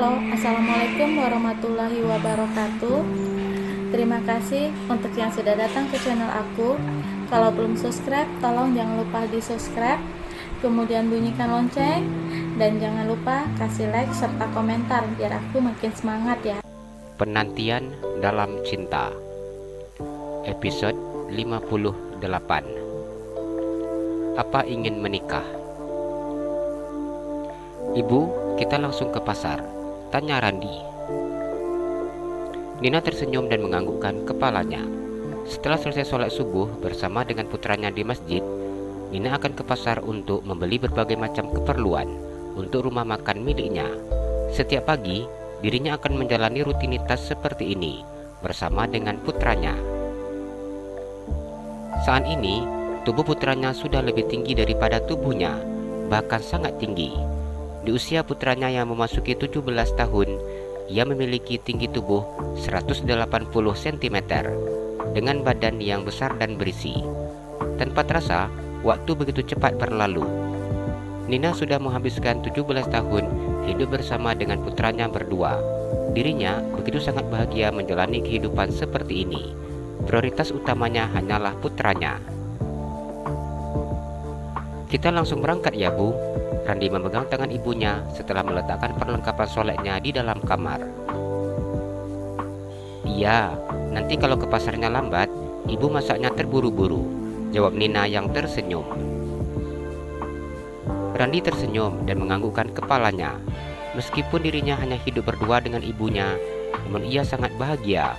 Halo, Assalamualaikum warahmatullahi wabarakatuh. Terima kasih untuk yang sudah datang ke channel aku. Kalau belum subscribe, tolong jangan lupa di subscribe, kemudian bunyikan lonceng, dan jangan lupa kasih like serta komentar biar aku makin semangat ya. Penantian dalam cinta, episode 58. Apa ingin menikah? Ibu, kita langsung ke pasar, tanya Randi. Nina tersenyum dan menganggukkan kepalanya. Setelah selesai sholat subuh bersama dengan putranya di masjid, Nina akan ke pasar untuk membeli berbagai macam keperluan untuk rumah makan miliknya. Setiap pagi, dirinya akan menjalani rutinitas seperti ini bersama dengan putranya. Saat ini, tubuh putranya sudah lebih tinggi daripada tubuhnya, bahkan sangat tinggi. Di usia putranya yang memasuki 17 tahun, ia memiliki tinggi tubuh 180 cm dengan badan yang besar dan berisi. Tanpa terasa, waktu begitu cepat berlalu. Nina sudah menghabiskan 17 tahun hidup bersama dengan putranya berdua. Dirinya begitu sangat bahagia menjalani kehidupan seperti ini. Prioritas utamanya hanyalah putranya. Kita langsung berangkat ya, Bu. Randi memegang tangan ibunya setelah meletakkan perlengkapan sholatnya di dalam kamar. Iya, nanti kalau ke pasarnya lambat, ibu masaknya terburu-buru, jawab Nina yang tersenyum. Randi tersenyum dan menganggukkan kepalanya. Meskipun dirinya hanya hidup berdua dengan ibunya, namun ia sangat bahagia.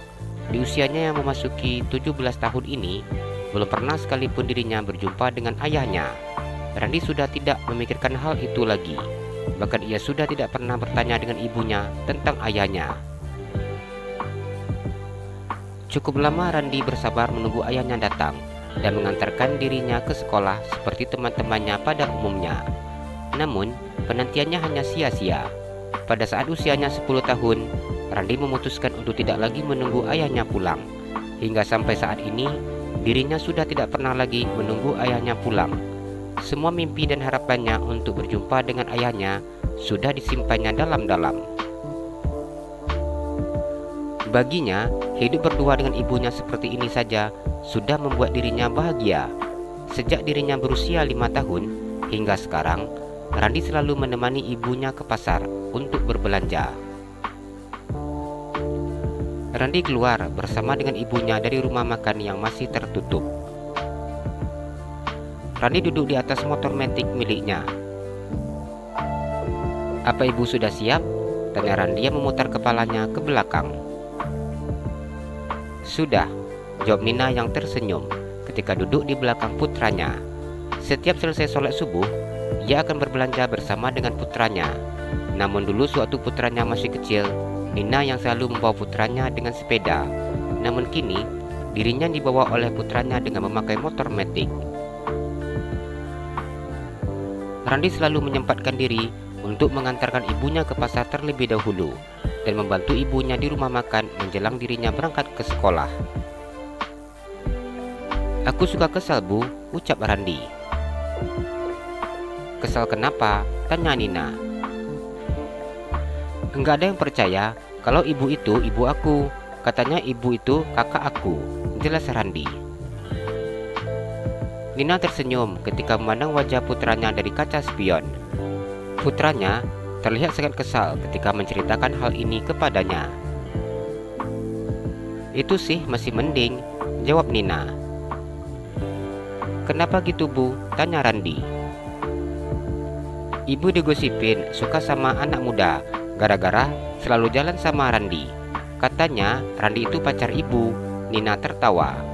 Di usianya yang memasuki 17 tahun ini, belum pernah sekalipun dirinya berjumpa dengan ayahnya. Randi sudah tidak memikirkan hal itu lagi. Bahkan ia sudah tidak pernah bertanya dengan ibunya tentang ayahnya. Cukup lama Randi bersabar menunggu ayahnya datang dan mengantarkan dirinya ke sekolah seperti teman-temannya pada umumnya. Namun, penantiannya hanya sia-sia. Pada saat usianya 10 tahun, Randi memutuskan untuk tidak lagi menunggu ayahnya pulang. Hingga sampai saat ini, dirinya sudah tidak pernah lagi menunggu ayahnya pulang. Semua mimpi dan harapannya untuk berjumpa dengan ayahnya sudah disimpannya dalam-dalam. Baginya, hidup berdua dengan ibunya seperti ini saja sudah membuat dirinya bahagia. Sejak dirinya berusia 5 tahun hingga sekarang, Randi selalu menemani ibunya ke pasar untuk berbelanja. Randi keluar bersama dengan ibunya dari rumah makan yang masih tertutup. Randi duduk di atas motor metik miliknya. Apa ibu sudah siap? Tanya Randi yang memutar kepalanya ke belakang. Sudah, jawab Nina yang tersenyum ketika duduk di belakang putranya. Setiap selesai sholat subuh, ia akan berbelanja bersama dengan putranya. Namun dulu sewaktu putranya masih kecil, Nina yang selalu membawa putranya dengan sepeda. Namun kini, dirinya dibawa oleh putranya dengan memakai motor metik. Randi selalu menyempatkan diri untuk mengantarkan ibunya ke pasar terlebih dahulu dan membantu ibunya di rumah makan menjelang dirinya berangkat ke sekolah. Aku suka kesal, Bu, ucap Randi. Kesal kenapa? Tanya Nina. Enggak ada yang percaya kalau ibu itu ibu aku. Katanya ibu itu kakak aku, jelas Randi. Nina tersenyum ketika memandang wajah putranya dari kaca spion. Putranya terlihat sangat kesal ketika menceritakan hal ini kepadanya. Itu sih masih mending, jawab Nina. Kenapa gitu, Bu? Tanya Randi. Ibu digosipin suka sama anak muda gara-gara selalu jalan sama Randi. Katanya Randi itu pacar ibu. Nina tertawa.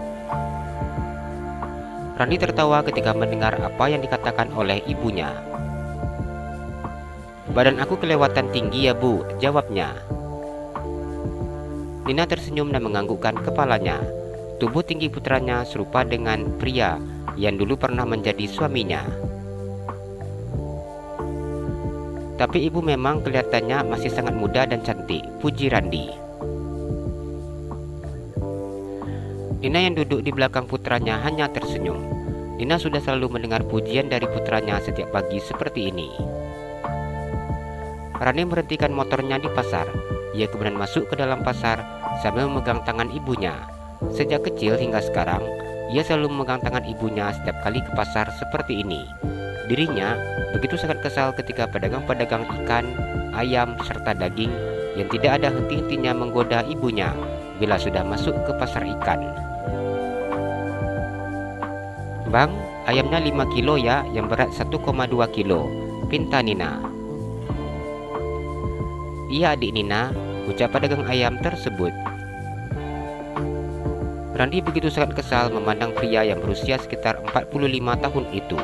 Randi tertawa ketika mendengar apa yang dikatakan oleh ibunya. Badan aku kelewatan tinggi ya, Bu, jawabnya. Nina tersenyum dan menganggukkan kepalanya. Tubuh tinggi putranya serupa dengan pria yang dulu pernah menjadi suaminya. Tapi ibu memang kelihatannya masih sangat muda dan cantik, puji Randi. Nina yang duduk di belakang putranya hanya tersenyum. Nina sudah selalu mendengar pujian dari putranya setiap pagi seperti ini. Randi merhentikan motornya di pasar. Ia kemudian masuk ke dalam pasar sambil memegang tangan ibunya. Sejak kecil hingga sekarang, ia selalu memegang tangan ibunya setiap kali ke pasar seperti ini. Dirinya begitu sangat kesal ketika pedagang-pedagang ikan, ayam, serta daging yang tidak ada henti-hentinya menggoda ibunya bila sudah masuk ke pasar ikan. "Bang, ayamnya 5 kilo ya, yang berat 1,2 kilo, pinta Nina." "Iya adik Nina," ucap pedagang ayam tersebut. Randi begitu sangat kesal memandang pria yang berusia sekitar 45 tahun itu.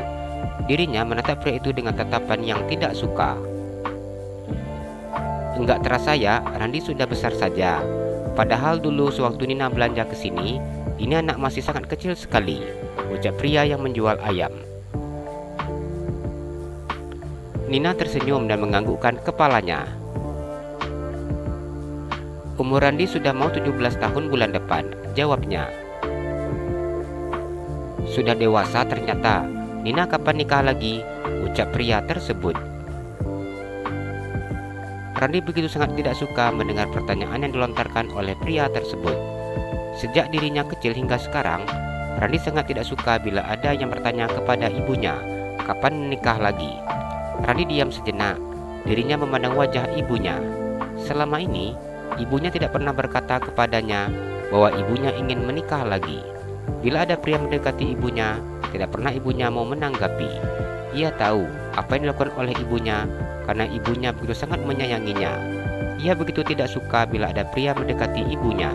Dirinya menatap pria itu dengan tatapan yang tidak suka. "Enggak terasa ya, Randi sudah besar saja. Padahal dulu sewaktu Nina belanja ke sini, ini anak masih sangat kecil sekali," ucap pria yang menjual ayam. Nina tersenyum dan menganggukkan kepalanya. "Umur Randi sudah mau 17 tahun bulan depan," jawabnya. "Sudah dewasa ternyata. Nina kapan nikah lagi?" ucap pria tersebut. Randi begitu sangat tidak suka mendengar pertanyaan yang dilontarkan oleh pria tersebut. Sejak dirinya kecil hingga sekarang, Randi sangat tidak suka bila ada yang bertanya kepada ibunya, kapan menikah lagi. Randi diam sejenak. Dirinya memandang wajah ibunya. Selama ini, ibunya tidak pernah berkata kepadanya bahwa ibunya ingin menikah lagi. Bila ada pria mendekati ibunya, tidak pernah ibunya mau menanggapi. Ia tahu apa yang dilakukan oleh ibunya karena ibunya begitu sangat menyayanginya. Ia begitu tidak suka bila ada pria mendekati ibunya.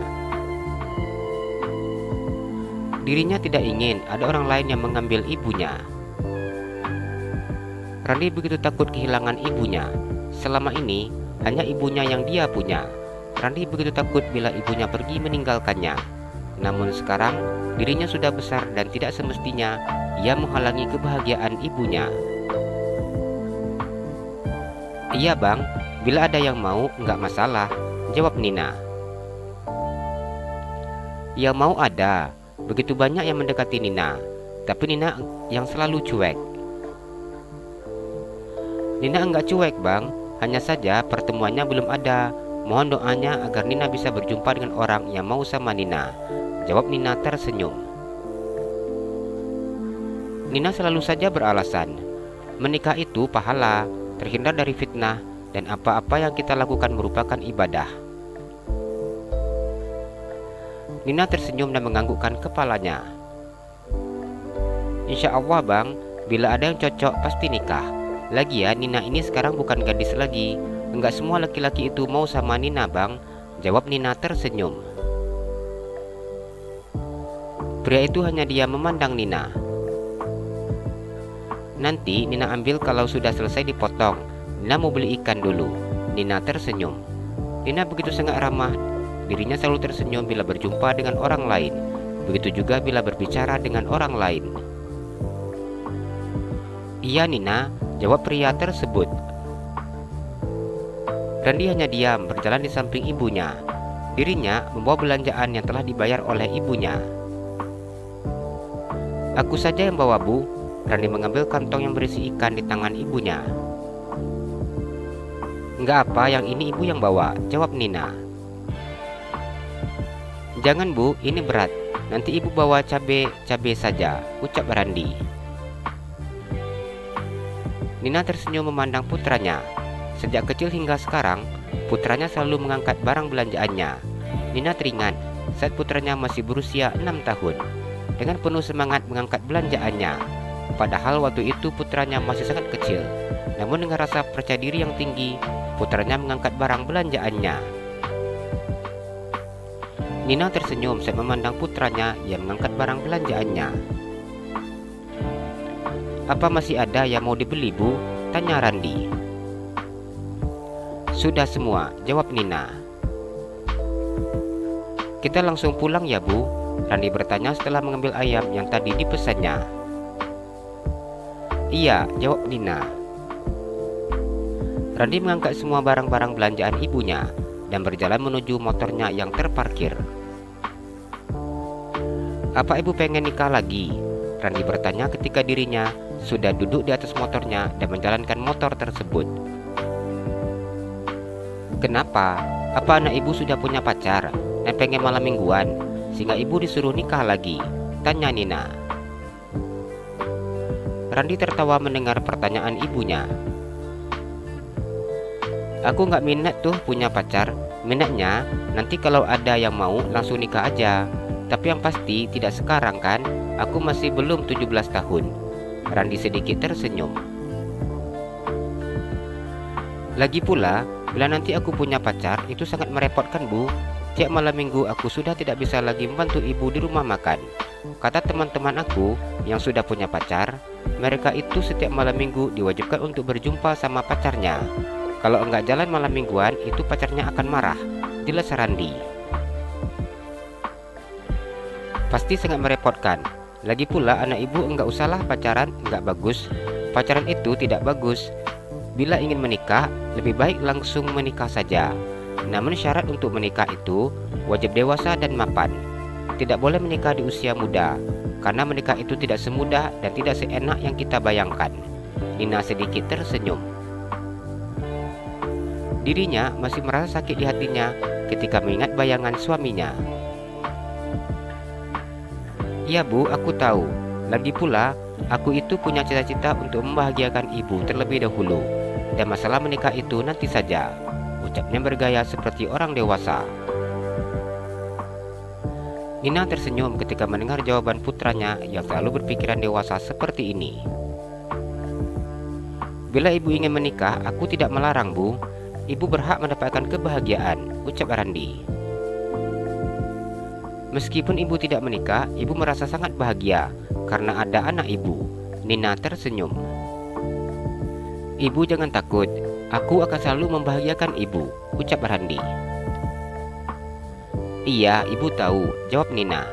Dirinya tidak ingin ada orang lain yang mengambil ibunya. Randi begitu takut kehilangan ibunya. Selama ini, hanya ibunya yang dia punya. Randi begitu takut bila ibunya pergi meninggalkannya. Namun sekarang, dirinya sudah besar dan tidak semestinya ia menghalangi kebahagiaan ibunya. "Iya bang, bila ada yang mau, enggak masalah," jawab Nina. "Yang mau ada, begitu banyak yang mendekati Nina, tapi Nina yang selalu cuek." "Nina enggak cuek bang, hanya saja pertemuannya belum ada. Mohon doanya agar Nina bisa berjumpa dengan orang yang mau sama Nina," jawab Nina tersenyum. Nina selalu saja beralasan, menikah itu pahala, terhindar dari fitnah, dan apa-apa yang kita lakukan merupakan ibadah. Nina tersenyum dan menganggukkan kepalanya. "Insya Allah bang, bila ada yang cocok pasti nikah. Lagian Nina ini sekarang bukan gadis lagi. Enggak semua laki-laki itu mau sama Nina bang," jawab Nina tersenyum. Pria itu hanya diam memandang Nina. "Nanti Nina ambil kalau sudah selesai dipotong. Nina mau beli ikan dulu," Nina tersenyum. Nina begitu sangat ramah. Dirinya selalu tersenyum bila berjumpa dengan orang lain. Begitu juga bila berbicara dengan orang lain. "Iya Nina," jawab pria tersebut. Randi hanya diam berjalan di samping ibunya. Dirinya membawa belanjaan yang telah dibayar oleh ibunya. "Aku saja yang bawa bu." Randi mengambil kantong yang berisi ikan di tangan ibunya. "Enggak apa, yang ini ibu yang bawa," jawab Nina. "Jangan bu, ini berat. Nanti ibu bawa cabai saja," ucap Randi. Nina tersenyum memandang putranya. Sejak kecil hingga sekarang, putranya selalu mengangkat barang belanjaannya. Nina teringat saat putranya masih berusia 6 tahun. Dengan penuh semangat mengangkat belanjaannya. Padahal waktu itu putranya masih sangat kecil. Namun dengan rasa percaya diri yang tinggi, putranya mengangkat barang belanjaannya. Nina tersenyum saat memandang putranya yang mengangkat barang belanjaannya. "Apa masih ada yang mau dibeli bu?" tanya Randi. "Sudah semua," jawab Nina. "Kita langsung pulang ya bu?" Randi bertanya setelah mengambil ayam yang tadi dipesannya. "Iya," jawab Nina. Randi mengangkat semua barang-barang belanjaan ibunya dan berjalan menuju motornya yang terparkir. "Apa ibu pengen nikah lagi?" Randi bertanya ketika dirinya sudah duduk di atas motornya dan menjalankan motor tersebut. Kenapa? Apa anak ibu sudah punya pacar dan pengen malam mingguan sehingga ibu disuruh nikah lagi? Tanya Nina. Randi tertawa mendengar pertanyaan ibunya. Aku nggak minat tuh punya pacar. Minatnya nanti kalau ada yang mau langsung nikah aja. Tapi yang pasti tidak sekarang kan. Aku masih belum 17 tahun. Randi sedikit tersenyum. Lagi pula, bila nanti aku punya pacar itu sangat merepotkan, Bu. Tiap malam minggu aku sudah tidak bisa lagi membantu ibu di rumah makan. Kata teman-teman aku yang sudah punya pacar, mereka itu setiap malam minggu diwajibkan untuk berjumpa sama pacarnya. Kalau enggak jalan malam mingguan, itu pacarnya akan marah. Jelas Randi. Pasti sangat merepotkan. Lagi pula anak ibu enggak usahlah pacaran, enggak bagus. Pacaran itu tidak bagus. Bila ingin menikah, lebih baik langsung menikah saja. Namun syarat untuk menikah itu wajib dewasa dan mapan. Tidak boleh menikah di usia muda, karena menikah itu tidak semudah dan tidak seenak yang kita bayangkan. Nina sedikit tersenyum. Dirinya masih merasa sakit di hatinya ketika mengingat bayangan suaminya. Iya Bu, aku tahu. Lagi pula, aku itu punya cita-cita untuk membahagiakan ibu terlebih dahulu. Dan masalah menikah itu nanti saja. Ucapnya bergaya seperti orang dewasa. Nina tersenyum ketika mendengar jawaban putranya yang selalu berpikiran dewasa seperti ini. Bila ibu ingin menikah, aku tidak melarang Bu. Ibu berhak mendapatkan kebahagiaan, ucap Randi. Meskipun ibu tidak menikah, ibu merasa sangat bahagia karena ada anak ibu. Nina tersenyum. Ibu jangan takut, aku akan selalu membahagiakan ibu, ucap Randi. Iya, ibu tahu, jawab Nina.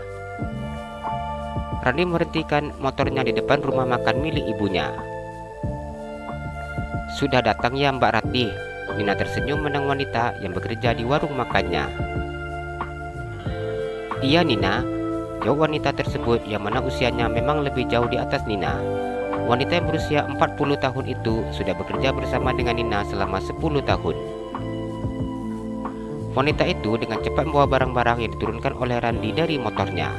Randi memberhentikan motornya di depan rumah makan milik ibunya. Sudah datang ya Mbak Ratih? Nina tersenyum menang wanita yang bekerja di warung makannya. Iya Nina, jawab wanita tersebut yang mana usianya memang lebih jauh di atas Nina. Wanita yang berusia 40 tahun itu sudah bekerja bersama dengan Nina selama 10 tahun. Wanita itu dengan cepat membawa barang-barang yang diturunkan oleh Randi dari motornya.